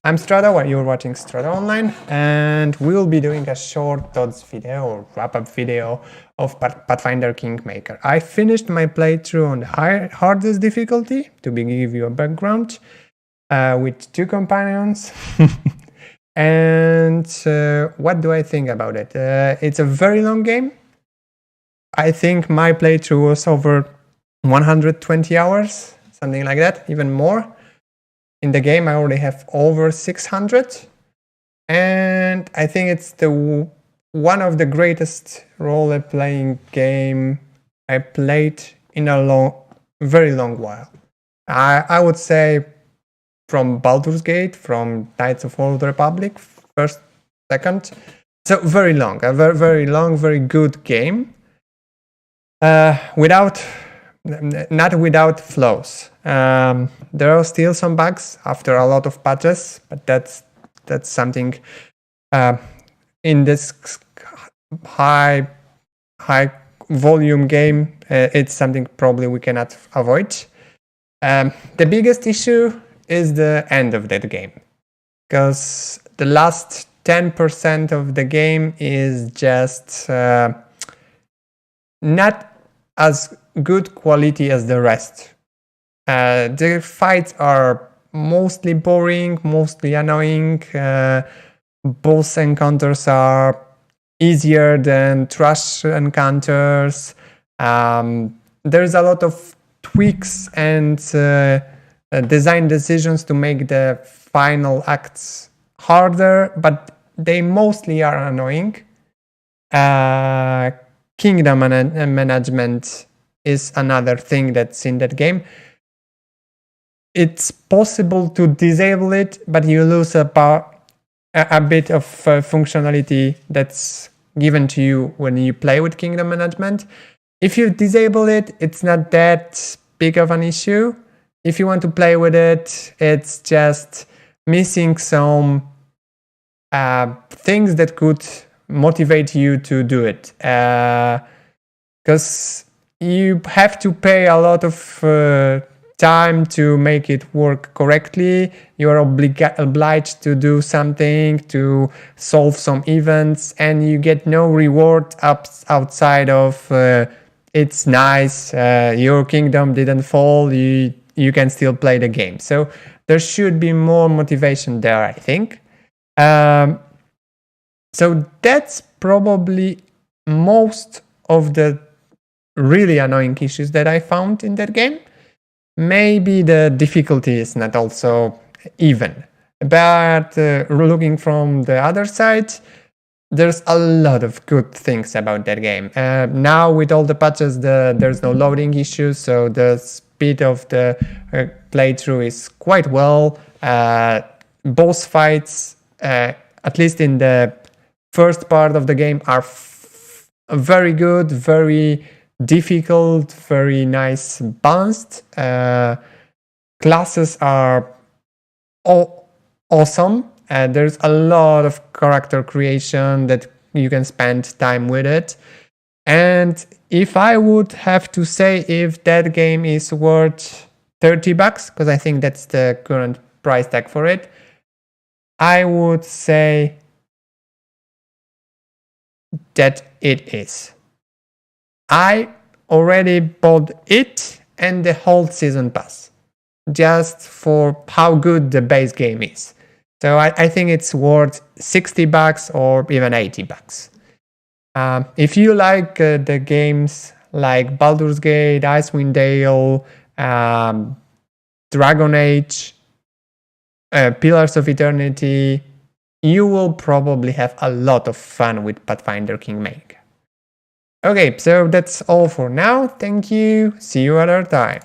I'm Strada, while you're watching Strada Online, and we'll be doing a short thoughts video or wrap-up video of Pathfinder Kingmaker. I finished my playthrough on the hardest difficulty, to give you a background, with 2 companions. And what do I think about it? It's a very long game. I think my playthrough was over 120 hours, something like that, even more. In the game, I already have over 600, and I think it's one of the greatest role-playing game I played in a very long while. I would say from Baldur's Gate, from Knights of the Old Republic, first, second, so very long, a very long, very good game. Not without flaws. There are still some bugs after a lot of patches, but that's something in this high volume game. It's something probably we cannot avoid. The biggest issue is the end of that game, because the last 10% of the game is just not as good quality as the rest. The fights are mostly boring, mostly annoying. Boss encounters are easier than trash encounters. There's a lot of tweaks and design decisions to make the final acts harder, but they mostly are annoying. Kingdom management is another thing that's in that game. It's possible to disable it, but you lose a bit of functionality that's given to you when you play with kingdom management. If you disable it, it's not that big of an issue. If you want to play with it, it's just missing some things that could motivate you to do it, because you have to pay a lot of time to make it work correctly. You are obliged to do something, to solve some events, and you get no reward outside of it's nice, your kingdom didn't fall, you can still play the game. So there should be more motivation there, I think. So that's probably most of the really annoying issues that I found in that game. Maybe the difficulty is not also even, but looking from the other side, there's a lot of good things about that game. Now with all the patches, there's no loading issues, so the speed of the playthrough is quite well. Boss fights, at least in the first part of the game, are very good, very difficult, very nice balanced. Classes are awesome. There's a lot of character creation that you can spend time with it. And if I would have to say if that game is worth $30, because I think that's the current price tag for it, I would say that it is. I already bought it and the whole season pass, just for how good the base game is. So I think it's worth $60 or even $80. If you like the games like Baldur's Gate, Icewind Dale, Dragon Age, Pillars of Eternity, you will probably have a lot of fun with Pathfinder Kingmaker. Okay, so that's all for now. Thank you. See you another time.